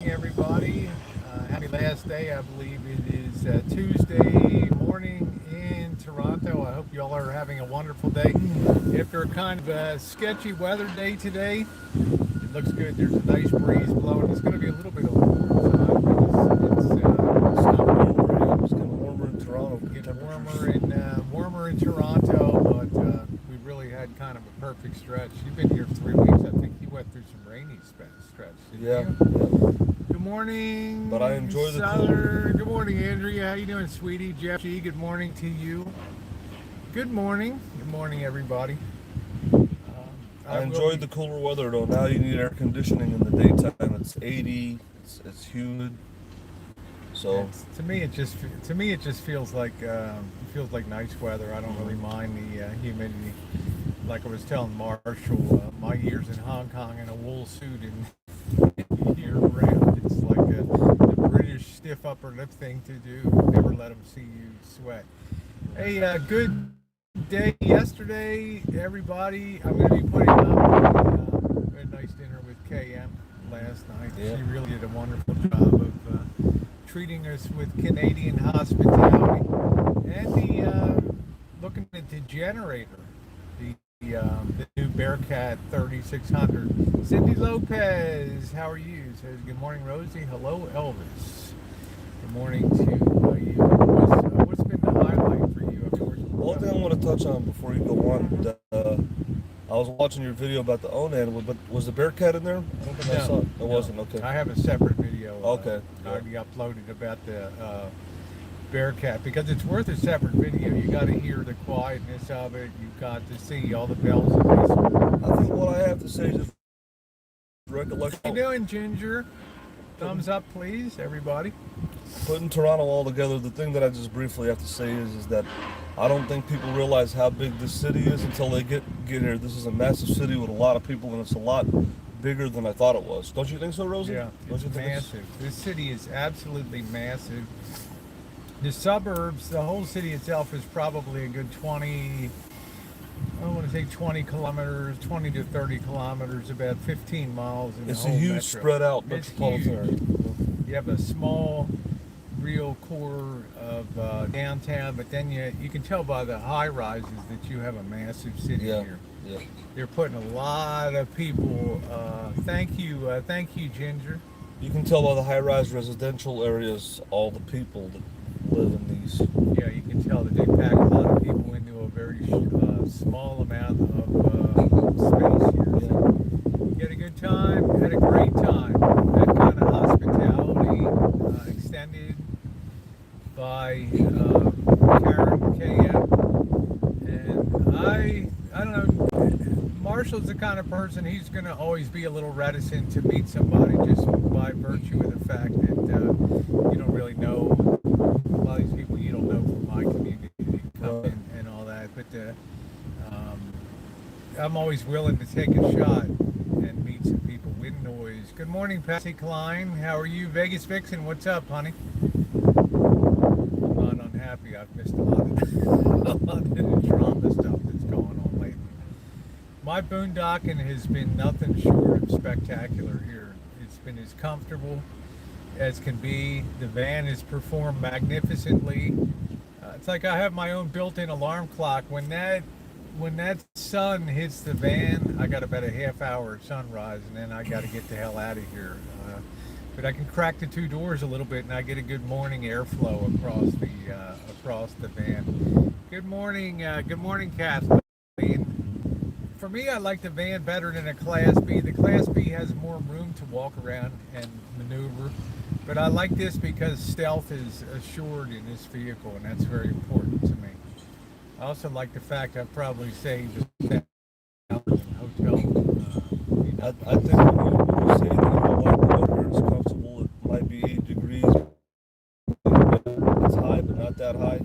Everybody. Happy last day. I believe it is Tuesday morning in Toronto. I hope you all are having a wonderful day. After a kind of sketchy weather day today, it looks good. There's a nice breeze blowing. It's going to be a little bit of a warm side. It's getting warmer in Toronto. Getting warmer in Toronto, but we really had kind of a perfect stretch. You've been here 3 weeks. I think you went through some rainy stretch. Didn't you? Good morning. But I enjoy the Souther. Good morning, Andrea. How you doing, sweetie? Jeff G. Good morning to you. Good morning. Good morning, everybody. I enjoyed the cooler weather though. Now you need air conditioning in the daytime. It's 80. It's humid. So to me, it just feels like nice weather. I don't really mind the humidity. Like I was telling Marshall, my years in Hong Kong in a wool suit and year round, it's like the British stiff upper lip thing to do. Never let them see you sweat. Hey, good day yesterday, everybody. I'm going to be putting up a nice dinner with KM last night. Yeah. She really did a wonderful job of treating us with Canadian hospitality. And looking at the generator, the new Bearcat 3600. Cindy Lopez, how are you? Says, good morning, Rosie. Hello, Elvis. Good morning to you. What's been the highlight for you? one thing I want to touch on before you go on, I was watching your video about the own animal, but was the Bearcat in there? I don't think I saw it. It wasn't, okay. I have a separate video okay. already uploaded about the Bearcat, because it's worth a separate video. You got to hear the quietness of it. You've got to see all the bells and whistles. I think what I have to say is recollection. How you doing, Ginger? Thumbs up, please, everybody. Putting Toronto all together, the thing that I just briefly have to say is that I don't think people realize how big this city is until they get here. This is a massive city with a lot of people, and it's a lot bigger than I thought it was. Don't you think so, Rosie? Yeah, Don't it's massive. This city is absolutely massive. The suburbs, the whole city itself is probably a good 20 kilometers, 20 to 30 kilometers, about 15 miles in it's the whole a huge metro. spread out metropolitan area. You have a small, real core of downtown, but then you can tell by the high rises that you have a massive city here. Yeah. They're putting a lot of people. Thank you, Ginger. You can tell by the high-rise residential areas all the people that live in these. Yeah, you can tell that they pack a lot of people into a very small amount of space here. Yeah. You had a good time, had a great time. That kind of hospitality extended by Karen KM. And I don't know, Marshall's the kind of person, he's going to always be a little reticent to meet somebody just by virtue of the fact that you don't really know a lot of these people you don't know from my community come in and all that. But I'm always willing to take a shot and meet some people with noise. Good morning, Patsy Klein. How are you? Vegas Vixen, what's up, honey? I'm not unhappy. I've missed a lot of the drama stuff that's going on lately. My boondocking has been nothing short of spectacular here. It's been as comfortable as can be. The van has performed magnificently. It's like I have my own built-in alarm clock. When that sun hits the van, I got about a half hour sunrise, and then I got to get the hell out of here. But I can crack the two doors a little bit, and I get a good morning airflow across the van. Good morning, Kathleen. For me, I like the van better than a Class B. The Class B has more room to walk around and maneuver. But I like this because stealth is assured in this vehicle, and that's very important to me. I also like the fact I've probably saved $1,000 in hotel. I think when you say that you don't like the weather, it's comfortable. It might be 8 degrees. It's high, but not that high.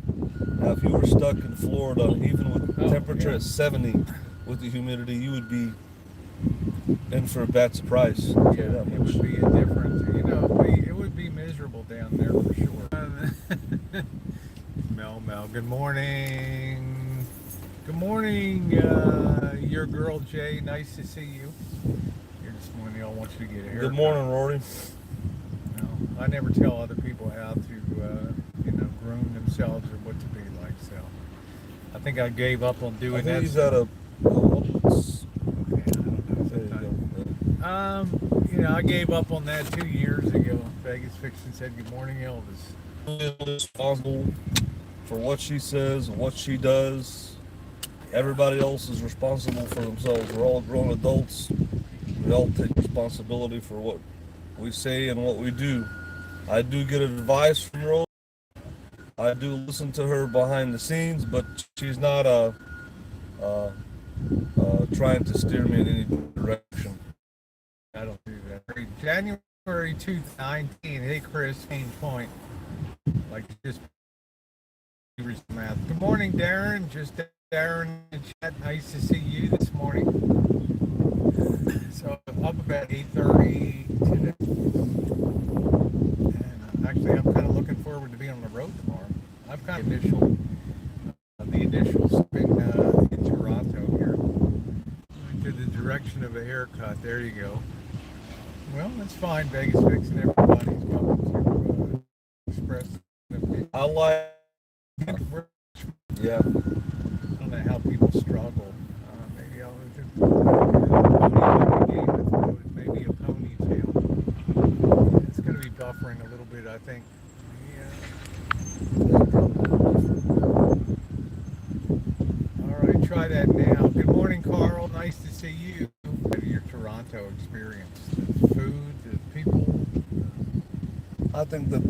Now, if you were stuck in Florida, even with temperature at 70, with the humidity, you would be in for a bad surprise. Yeah, it would be a different, it would be miserable down there for sure. Mel, good morning. Good morning, your girl Jay. Nice to see you here this morning. I want you to get here. Good morning, Rory. I never tell other people how to, groom themselves or what to be like. So I think I gave up on doing I think that. he's at a. Okay, I don't know. I gave up on that 2 years ago. Vegas Fiction said, "Good morning, Elvis." Responsible for what she says and what she does. Everybody else is responsible for themselves. We're all grown adults. We all take responsibility for what we say and what we do. I do get advice from Rosa. I do listen to her behind the scenes, but she's not trying to steer me in any direction. I don't do that. January 2019. Hey, Chris, Kane Point. Like just math. Good morning, Darren. Just Darren in the chat. Nice to see you this morning. So up about 8:30 today. And actually, I'm kind of looking forward to being on the road tomorrow. I've got the initials been in Toronto here. To the direction of a haircut. There you go. Well, that's fine. Vegas Fix and everybody's welcome to express an opinion. I like. Yeah. I don't know how people struggle. Maybe I'll do maybe a ponytail. It's going to be buffering a little bit, I think. Yeah. All right, try that now. Good morning, Carl. Nice to see you. Your Toronto experience, the food, the people. I think that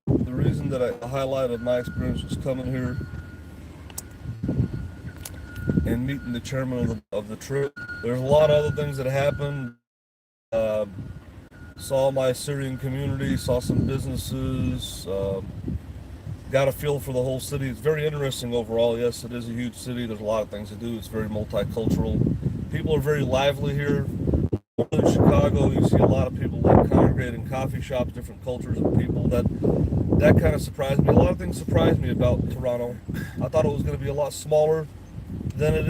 the reason that I highlighted my experience was coming here and meeting the chairman of the trip. There's a lot of other things that happened. Saw my Syrian community, saw some businesses, got a feel for the whole city. It's very interesting overall. Yes, it is a huge city. There's a lot of things to do. It's very multicultural. People are very lively here. In Chicago, you see a lot of people that congregate in coffee shops, different cultures and people. That kind of surprised me. A lot of things surprised me about Toronto. I thought it was going to be a lot smaller than it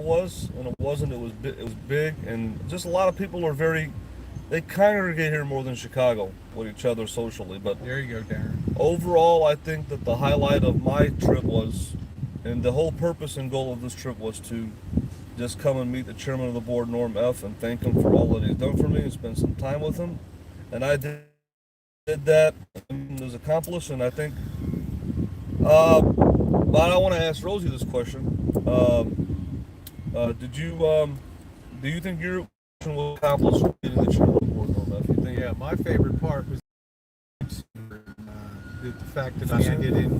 was, and it wasn't. It was big, and just a lot of people are they congregate here more than Chicago with each other socially. But there you go, Darren. Overall, I think that the highlight of my trip was, and the whole purpose and goal of this trip was to just come and meet the chairman of the board, Norm F., and thank him for all that he's done for me and spend some time with him. And I did that, and it was accomplished, and I think, but I want to ask Rosie this question. Do you think your mission was accomplished meeting the chairman of the board, Norm F.? Yeah, my favorite part was the fact that I ended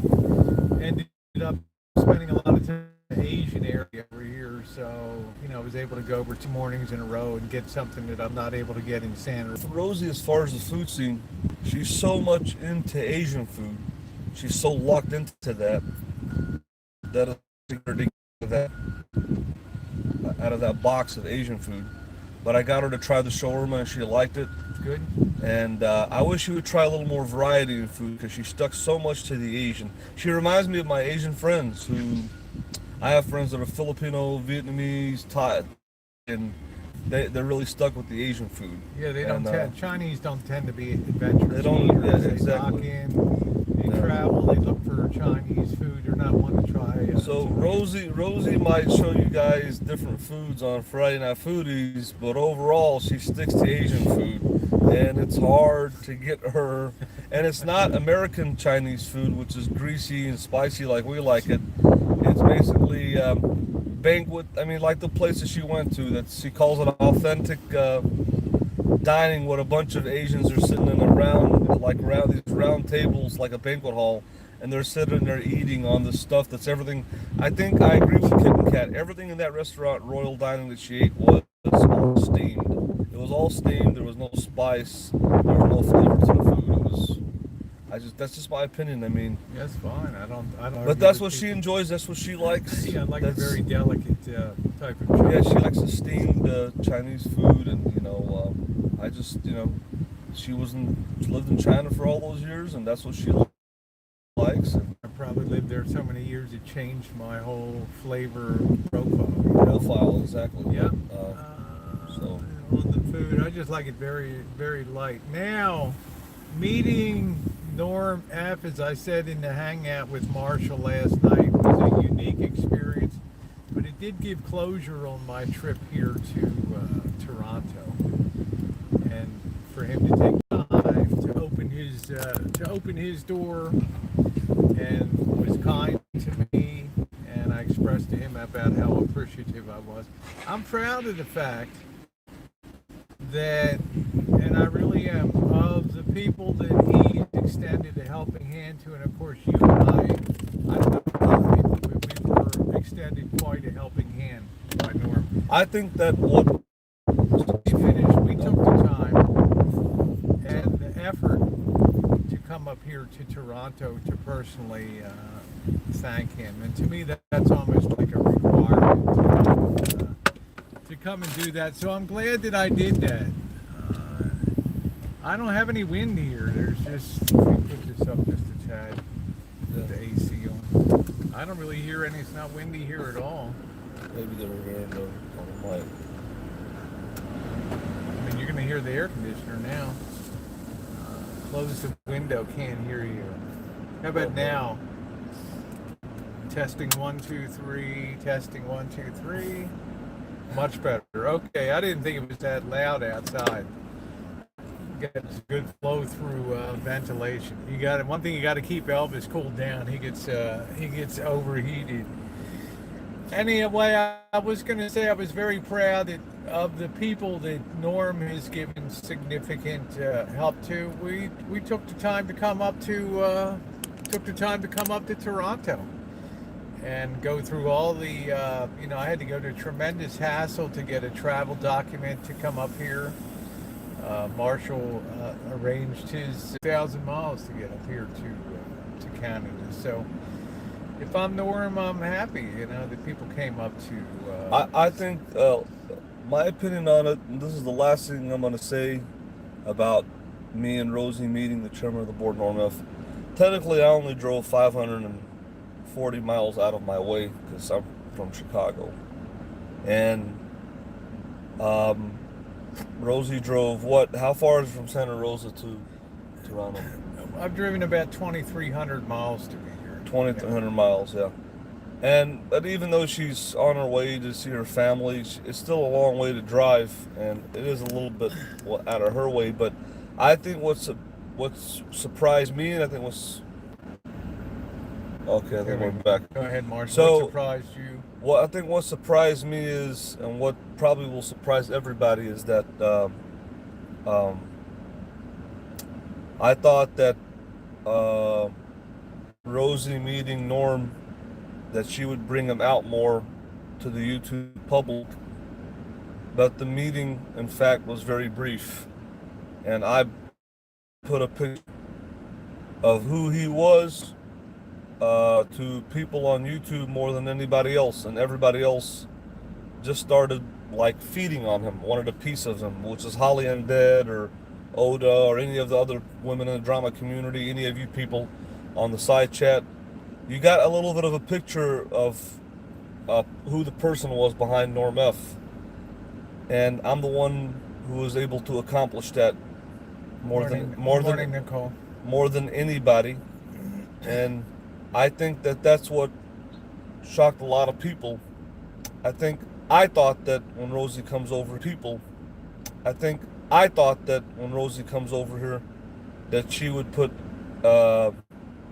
up spending a lot of time in the Asian area over here, so I was able to go over 2 mornings in a row and get something that I'm not able to get in San Jose. Rosie, as far as the food scene, she's so much into Asian food. She's so locked into that out of that box of Asian food. But I got her to try the shawarma and she liked it. It's good. And I wish she would try a little more variety in food because she stuck so much to the Asian. She reminds me of my Asian friends who, I have friends that are Filipino, Vietnamese, Thai, and they're really stuck with the Asian food. Yeah, they don't Chinese don't tend to be adventurous. They don't, eaters. yeah, exactly. They dock in, they travel, they look for Chinese food. They're not one to try. So Rosie might show you guys different foods on Friday Night Foodies, but overall she sticks to Asian food, and it's hard to get her. And it's not American Chinese food, which is greasy and spicy like we like it. It's basically banquet. I mean, like the places she went to, that she calls it authentic dining, where a bunch of Asians are sitting in around these round tables like a banquet hall, and they're sitting there eating on this stuff that's everything. I think I agree with Kit and Kat. Everything in that restaurant, Royal Dining, that she ate was all steamed. It was all steamed. There was no spice. There was no flavor to the food. It was. That's just my opinion. I mean, that's fine. I don't. But that's what she enjoys. That's what she likes. Yeah, I like a very delicate type of Chinese. Yeah, she likes the steamed Chinese food, and I just she lived in China for all those years, and that's what she likes. And I probably lived there so many years it changed my whole flavor profile. Exactly. Yeah. So on the food, I just like it very, very light. Now Meeting Norm F, as I said in the hangout with Marshall last night, was a unique experience, but it did give closure on my trip here to Toronto, and for him to take time to open his door, and was kind to me, and I expressed to him about how appreciative I was. I'm proud of the fact that, and I really am, of the people that he extended a helping hand to, and of course you and I don't know other people, but we were extended quite a helping hand by Norm. I think that what We finished, we took the time and the effort to come up here to Toronto to personally thank him, and to me that's almost like a requirement to come and do that. So I'm glad that I did that. I don't have any wind here. There's just, let me put this up just a tad, with the AC on. I don't really hear any. It's not windy here at all. maybe they were here on the mic. I mean, you're going to hear the air conditioner now. Close the window, can't hear you. How about now? Testing 1, 2, 3. Testing 1, 2, 3. Much better. Okay, I didn't think it was that loud outside. Gets good flow through ventilation. You got one thing, you got to keep Elvis cooled down. He gets overheated. Anyway, I was going to say I was very proud of the people that Norm has given significant help to. We took the time to come up to Toronto and go through all the I had to go to a tremendous hassle to get a travel document to come up here. Marshall arranged his 1,000 miles to get up here to Canada. So if I'm Norm, I'm happy, that people came up to. I think my opinion on it, and this is the last thing I'm going to say about me and Rosie meeting the chairman of the board, Norm F. Technically, I only drove 540 miles out of my way because I'm from Chicago. And Rosie drove what? How far is it from Santa Rosa to Toronto? I've driven about 2,300 miles to be here. 2,300 miles, yeah. But even though she's on her way to see her family, it's still a long way to drive, and it is a little bit out of her way. But I think what's surprised me, and I think okay, then we're back. Go ahead, Marshall. So, what surprised you? Well, I think what surprised me is, and what probably will surprise everybody, is that I thought that Rosie meeting Norm, that she would bring him out more to the YouTube public, but the meeting, in fact, was very brief, and I put a picture of who he was to people on YouTube more than anybody else, and everybody else just started like feeding on him, wanted a piece of him, which is Holly Undead or Oda or any of the other women in the drama community, any of you people on the side chat. You got a little bit of a picture of who the person was behind Norm F. And I'm the one who was able to accomplish that more than anybody. And I think that's what shocked a lot of people. I thought that when Rosie comes over here, that she would put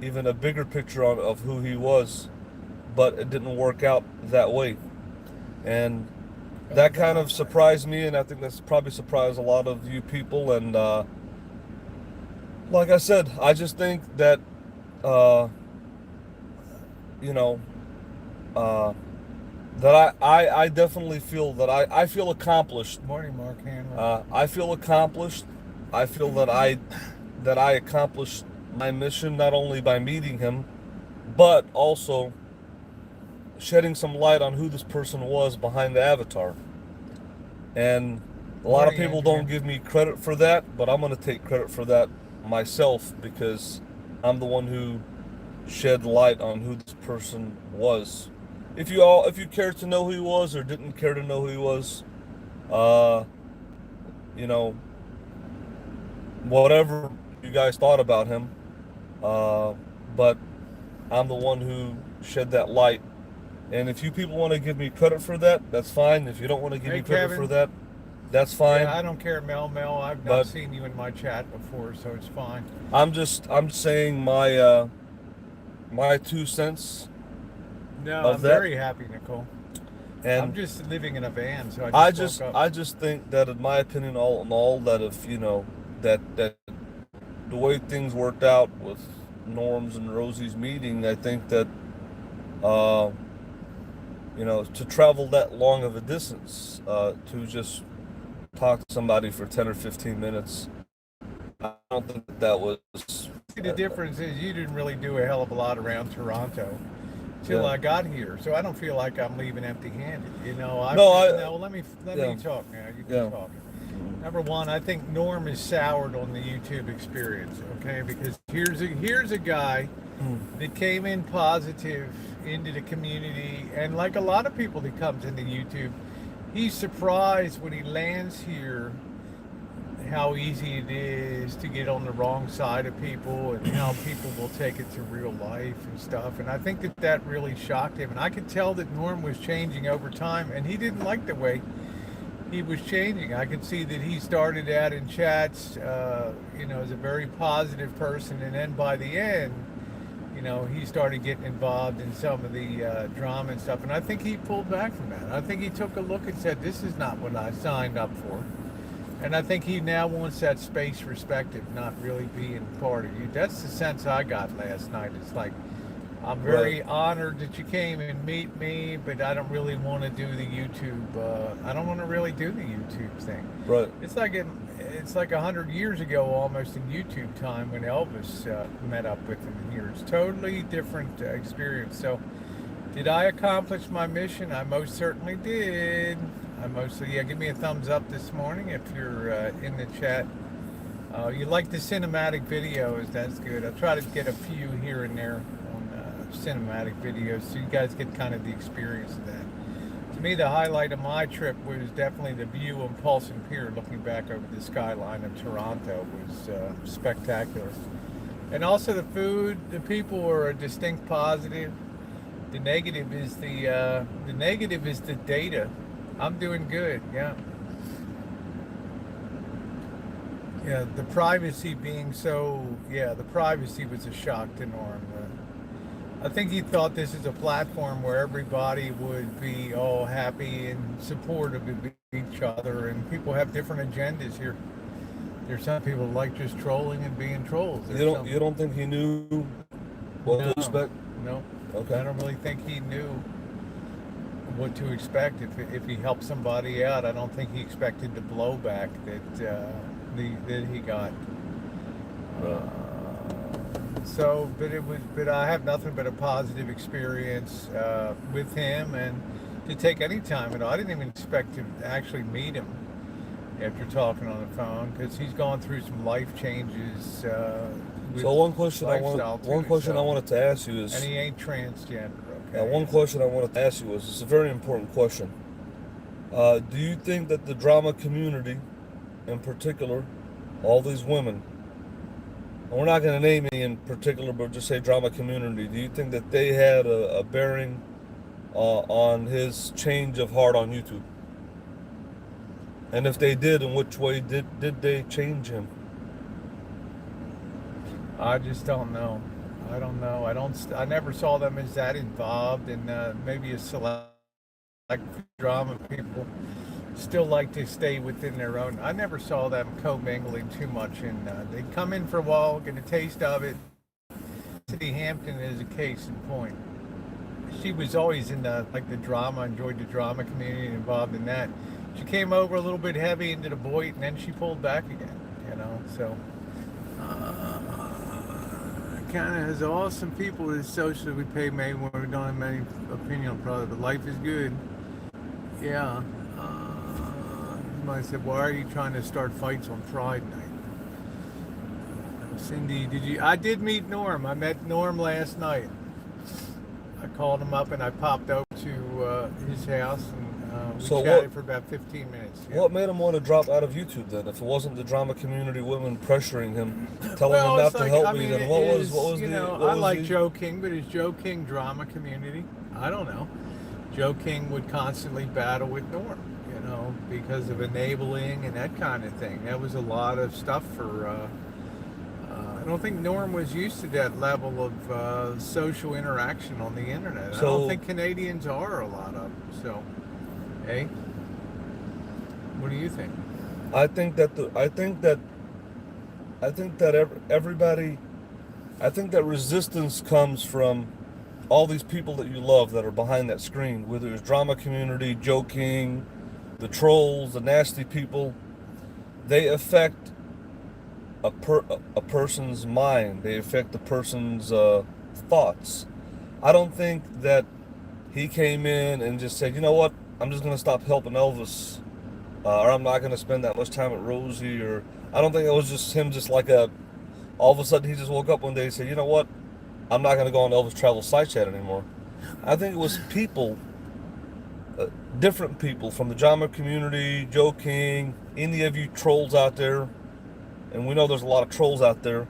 even a bigger picture of who he was, but it didn't work out that way. And that kind of surprised me, and I think that's probably surprised a lot of you people. And like I said, I just think that that I definitely feel that I feel accomplished. Morning, Mark Hanlon. I feel accomplished. I feel that I accomplished my mission, not only by meeting him, but also shedding some light on who this person was behind the avatar. And a lot of people don't give me credit for that, but I'm going to take credit for that myself, because I'm the one who shed light on who this person was. If you cared to know who he was or didn't care to know who he was, whatever you guys thought about him, but I'm the one who shed that light. And if you people want to give me credit for that, that's fine. If you don't want to give Hey, me credit Kevin. for that, that's fine. Yeah, I don't care, Mel. I've But- not seen you in my chat before, so it's fine. I'm saying my my 2 cents. No, Of I'm that- very happy, Nicole. And I'm just living in a van, so I just think that, in my opinion, all in all, that if that the way things worked out with Norm's and Rosie's meeting, I think that to travel that long of a distance, to just talk to somebody for 10 or 15 minutes, I don't think that was. See, the difference is you didn't really do a hell of a lot around Toronto till Yeah. I got here, so I don't feel like I'm leaving empty-handed. Let me Yeah. talk now. You can Yeah. talk. Number one, I think Norm is soured on the YouTube experience. Okay, because here's a guy that came in positive into the community, and like a lot of people that comes into YouTube, he's surprised when he lands here how easy it is to get on the wrong side of people and how people will take it to real life and stuff. And I think that really shocked him. And I could tell that Norm was changing over time, and he didn't like the way he was changing. I could see that he started out in chats, as a very positive person, and then by the end, he started getting involved in some of the drama and stuff. And I think he pulled back from that. I think he took a look and said, "This is not what I signed up for." And I think he now wants that space respected, not really being part of you. That's the sense I got last night. It's like, I'm very honored that you came and meet me, but I don't really want to do the YouTube. I don't want to really do the YouTube thing. Right. It's like 100 years ago, almost in YouTube time, when Elvis met up with him here. It's totally different experience. So, did I accomplish my mission? I most certainly did. Give me a thumbs up this morning if you're in the chat. You like the cinematic videos, that's good. I'll try to get a few here and there on cinematic videos so you guys get kind of the experience of that. To me, the highlight of my trip was definitely the view on Paulson Pier, looking back over the skyline of Toronto was spectacular. And also the food, the people were a distinct positive. The negative is the data. I'm doing good, yeah. Yeah, the privacy the privacy was a shock to Norm. I think he thought this is a platform where everybody would be all happy and supportive of each other, and people have different agendas here. There's some people like just trolling and being trolls. You don't think he knew what to expect? No. Okay. I don't really think he knew what to expect. If he helped somebody out, I don't think he expected the blowback that he got. But I have nothing but a positive experience with him, and to take any time at all. I didn't even expect to actually meet him after talking on the phone, because he's gone through some life changes. So one question I wanted to ask you is, and he ain't transgender. Okay. one question I wanted to ask you was, it's a very important question. Do you think that the drama community, in particular, all these women, and we're not going to name any in particular, but just say drama community, do you think that they had a bearing on his change of heart on YouTube? And if they did, in which way did they change him? I just don't know. I don't know. I never saw them as that involved, and maybe a select drama people still like to stay within their own. I never saw them commingling too much, and they'd come in for a while, get a taste of it. City Hampton is a case in point. She was always in the drama, enjoyed the drama community, involved in that. She came over a little bit heavy into the Boyd, and then she pulled back again, so kind of has awesome people that socially we pay maybe when we don't have many opinion on product, but life is good. Yeah. Somebody said, why are you trying to start fights on Pride night? Cindy, I did meet Norm. I met Norm last night. I called him up and I popped over to his house, and We So chatted for about 15 minutes. Yeah. what made him want to drop out of YouTube then? If it wasn't the drama community women pressuring him, telling Well, him it's not to like, help I me, mean, then it what is, was you the know, what I was like the, Joe King, but is Joe King drama community? I don't know. Joe King would constantly battle with Norm, you know, because of enabling and that kind of thing. That was a lot of stuff for. I don't think Norm was used to that level of social interaction on the internet. I don't So- think Canadians are a lot of them. So, hey, what do you think? I think that everybody, I think that resistance comes from all these people that you love that are behind that screen, whether it's drama community, Joe King, the trolls, the nasty people. They affect a person's mind. They affect the person's thoughts. I don't think that he came in and just said, you know what, I'm just going to stop helping Elvis, or I'm not going to spend that much time at Rosie, or I don't think it was just him, just like all of a sudden he just woke up one day and said, you know what, I'm not going to go on Elvis Travel Side Chat anymore. I think it was people, different people from the drama community, Joe King, any of you trolls out there, and we know there's a lot of trolls out there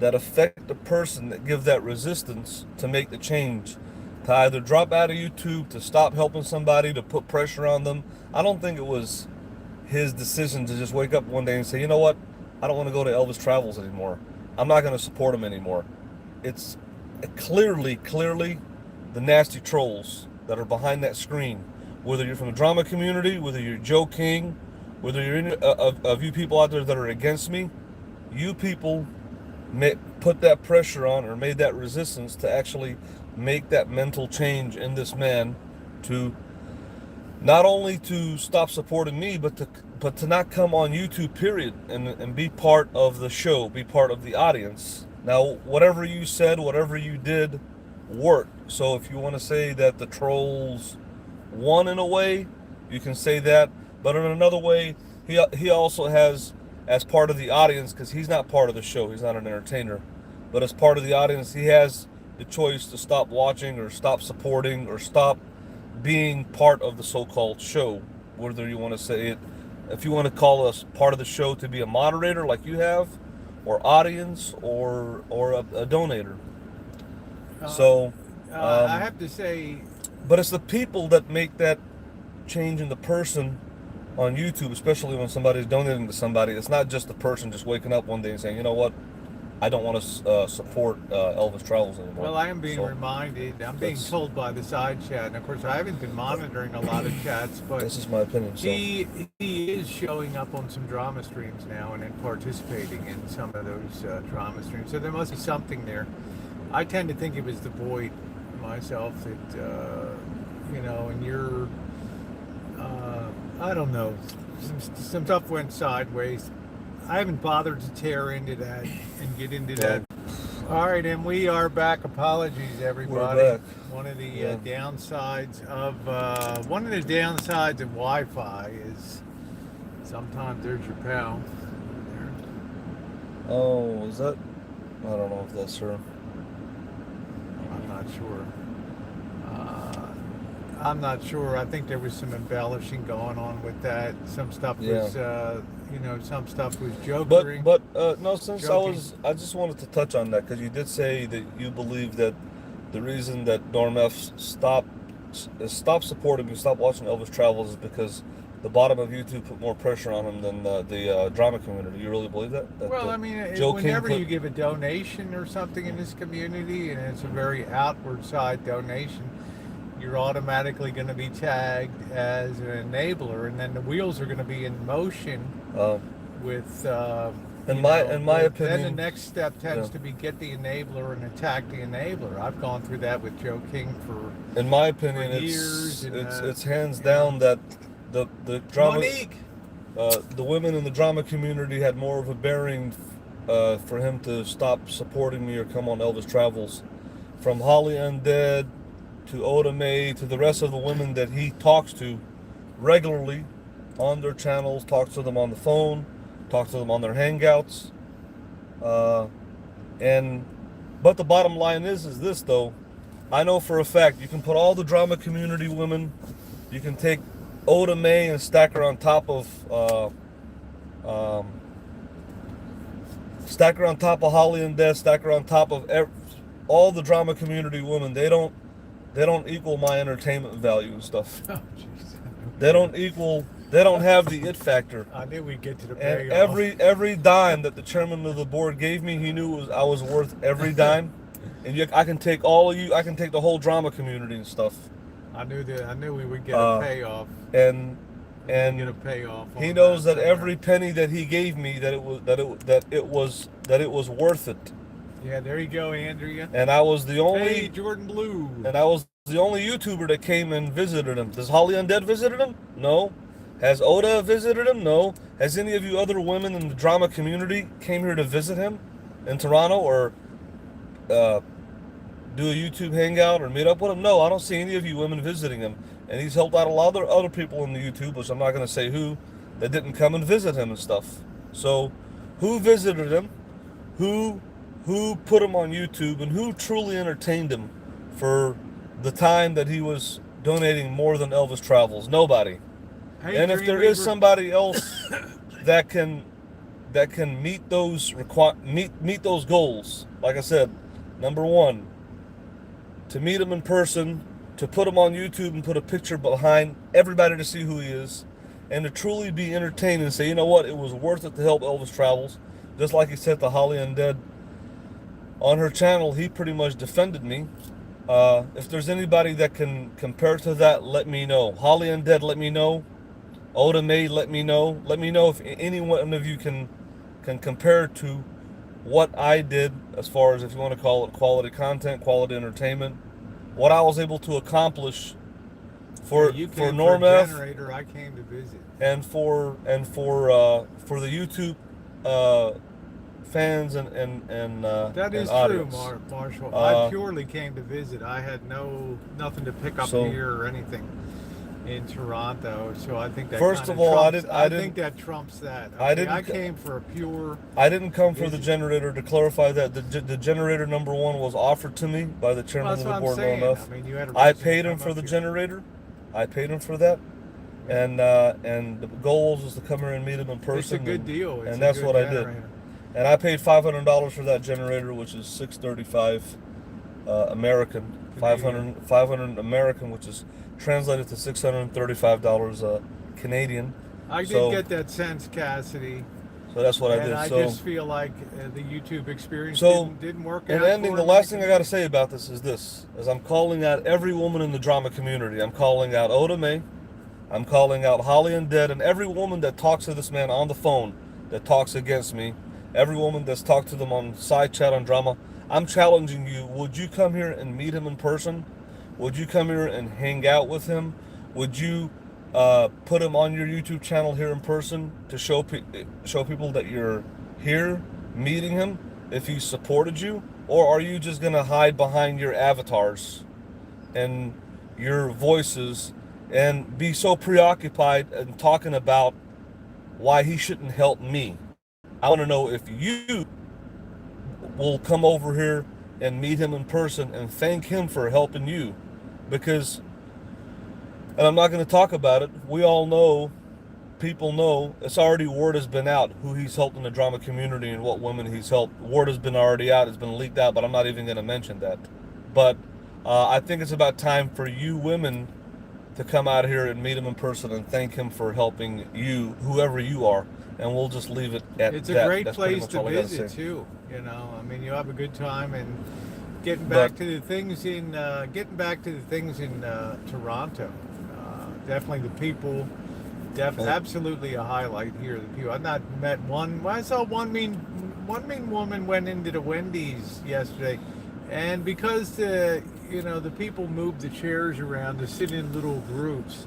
that affect the person that give that resistance to make the change, to either drop out of YouTube, to stop helping somebody, to put pressure on them. I don't think it was his decision to just wake up one day and say, you know what, I don't want to go to Elvis Travels anymore. I'm not going to support him anymore. It's clearly the nasty trolls that are behind that screen. Whether you're from the drama community, whether you're Joe King, whether you're any of you people out there that are against me, you people put that pressure on or made that resistance to actually make that mental change in this man, to not only to stop supporting me, but to not come on YouTube, period, and be part of the show, be part of the audience. Now, whatever you said, whatever you did, worked. So if you want to say that the trolls won in a way, you can say that. But in another way, he also has, as part of the audience, because he's not part of the show, he's not an entertainer, but as part of the audience, he has the choice to stop watching or stop supporting or stop being part of the so-called show. Whether you want to say it, if you want to call us part of the show, to be a moderator like you have, or audience, or a donator. I have to say, But it's the people that make that change in the person on YouTube, especially when somebody's donating to somebody. It's not just the person just waking up one day and saying, you know what, I don't want to support Elvis Travels anymore. well, I am being reminded, I'm being told by the side chat, and of course I haven't been monitoring a lot of chats, but This is my opinion. So. he is showing up on some drama streams now and then participating in some of those drama streams. So there must be something there. I tend to think it was the void myself that, you know, and you're, I don't know, some stuff went sideways. I haven't bothered to tear into that and get into that. All right, and we are back. Apologies, everybody. We're back. One of the downsides of Wi-Fi is sometimes there's your pal. Oh, is that? I don't know if that's her. I'm not sure. I'm not sure. I think there was some embellishing going on with that. Some stuff was, you know, some stuff was joking. But no, since I just wanted to touch on that, because you did say that you believe that the reason that Norm F stopped supporting me, stopped watching Elvis Travels, is because the bottom of YouTube put more pressure on him than the drama community. You really believe that? Well, I mean, whenever you give a donation or something in this community, and it's a very outward side donation, you're automatically going to be tagged as an enabler, and then the wheels are going to be in motion with. In my opinion, then the next step tends to be get the enabler and attack the enabler. I've gone through that with Joe King for. In my opinion, it's hands down that the drama, the women in the drama community had more of a bearing for him to stop supporting me or come on Elvis Travels, from Holly Undead to Oda Mae to the rest of the women that he talks to regularly on their channels, talks to them on the phone, talks to them on their hangouts, but the bottom line is this though. I know for a fact you can put all the drama community women, you can take Oda May and stack her on top of Holly and Des, stack her on top of all the drama community women. They don't equal my entertainment value and stuff. Oh, jeez. They don't have the it factor. I knew we'd get to the And payoff. every dime that the chairman of the board gave me, he knew I was worth every dime. And I can take all of you. I can take the whole drama community and stuff. I knew we would get a payoff. And Get a payoff. he knows that every penny that he gave me, that it was worth it. Yeah, there you go, Andrea. And I was the only. Hey, Jordan Blue. And I was the only YouTuber that came and visited him. Does Holly Undead visited him? No. Has Oda visited him? No. Has any of you other women in the drama community came here to visit him in Toronto or do a YouTube hangout or meet up with him? No, I don't see any of you women visiting him. And he's helped out a lot of other people in the YouTube, which I'm not going to say who, that didn't come and visit him and stuff. So, who visited him? Who put him on YouTube? And who truly entertained him for the time that he was donating more than Elvis Travels? Nobody. Hey, And if there is somebody else that can meet those meet those goals, like I said, number one, to meet him in person, to put him on YouTube and put a picture behind everybody to see who he is, and to truly be entertained and say, you know what, it was worth it to help Elvis Travels. Just like he said to Holly Undead on her channel, he pretty much defended me. If there's anybody that can compare to that, let me know. Holly Undead, let me know. Oda May, let me know. Let me know if any one of you can compare to what I did, as far as, if you want to call it, quality content, quality entertainment, what I was able to accomplish for Normath, Generator, I came to visit, and for the YouTube fans and that is audience. true, Marshall. I purely came to visit. I had nothing to pick up here or anything in Toronto, so I think that first of all, I think that trumps that. Okay, I came for a pure. I didn't come for the generator. To clarify that, the generator number one was offered to me by the chairman of the board. Enough. I mean, you had I paid him for the generator. I paid him for that, and the goal was to come here and meet him in person. It's a good deal, and that's what I did. And I paid $500 for that generator, which is $635 American, 500 American, which is translated to $635 Canadian. I did get that sense, Cassidy. So that's what I did. And I so, just feel like the YouTube experience didn't work out. In ending, the last thing I got to say about this is this: as I'm calling out every woman in the drama community, I'm calling out Oda May, I'm calling out Holly Undead, and every woman that talks to this man on the phone, that talks against me, every woman that's talked to them on side chat on drama. I'm challenging you. Would you come here and meet him in person? Would you come here and hang out with him? Would you put him on your YouTube channel here in person to show people that you're here meeting him if he supported you? Or are you just going to hide behind your avatars and your voices and be so preoccupied and talking about why he shouldn't help me? I want to know if you will come over here and meet him in person and thank him for helping you. Because, and I'm not going to talk about it, we all know, people know, it's already, word has been out who he's helped in the drama community and what women he's helped. Word has been already out, it's been leaked out, but I'm not even going to mention that. But I think it's about time for you women to come out here and meet him in person and thank him for helping you, whoever you are. And we'll just leave it at that. It's a great place to visit too. You know, I mean, you have a good time, and getting back to the things in Toronto. Definitely the people. Absolutely a highlight here. The people. I've not met one. Well, I saw one mean woman went into the Wendy's yesterday, and because the people moved the chairs around to sit in little groups.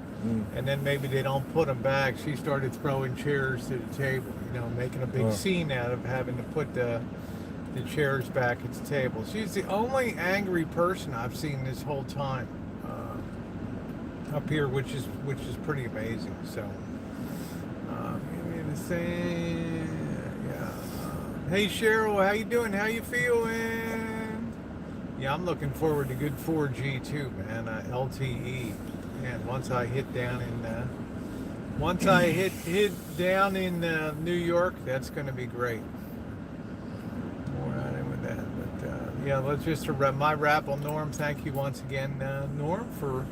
And then maybe they don't put them back. She started throwing chairs to the table, making a big scene out of having to put the chairs back at the table. She's the only angry person I've seen this whole time up here, which is pretty amazing. So, hey Cheryl, how you doing? How you feeling? Yeah, I'm looking forward to good 4G too, man. LTE. And once I hit down in once I hit down in New York, that's going to be great. More on it with that, but yeah, let's just my wrap on Norm. Thank you once again, Norm, for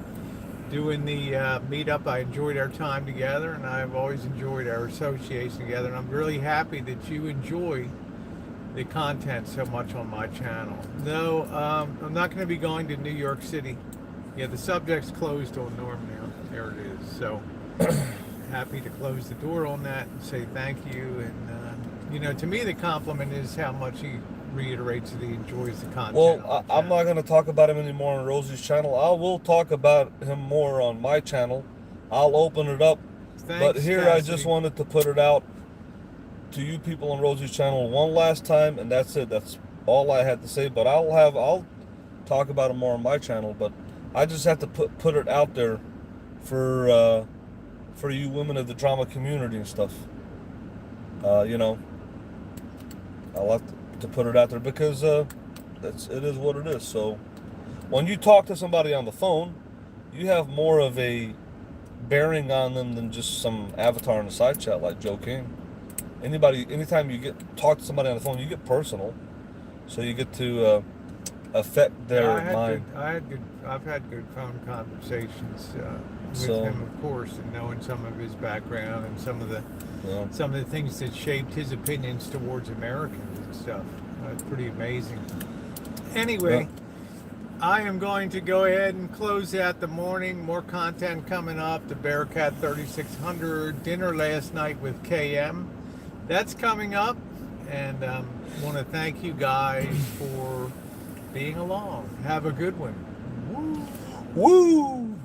doing the meetup. I enjoyed our time together, and I've always enjoyed our association together. And I'm really happy that you enjoy the content so much on my channel. No, I'm not going to be going to New York City. Yeah, the subject's closed on Norm now. There it is. So happy to close the door on that and say thank you. And you know, to me, the compliment is how much he reiterates that he enjoys the content. Well, I'm not going to talk about him anymore on Rosie's channel. I will talk about him more on my channel. I'll open it up. Thanks, but here Cassie. I just wanted to put it out to you people on Rosie's channel one last time, and that's it. That's all I had to say. But I'll talk about it more on my channel. But I just have to put it out there for you women of the drama community and stuff. You know, I'll have to put it out there because it is what it is. So when you talk to somebody on the phone, you have more of a bearing on them than just some avatar in the side chat like Joe King. Anytime you talk to somebody on the phone, you get personal, so you get to affect their mind. I've had good phone conversations with So- him, of course, and knowing some of his background and some of the things that shaped his opinions towards Americans and stuff. It's pretty amazing. Anyway, Yeah. I am going to go ahead and close out the morning. More content coming up. The Bearcat 3600 dinner last night with KM. That's coming up, and want to thank you guys for being along. Have a good one. Woo! Woo!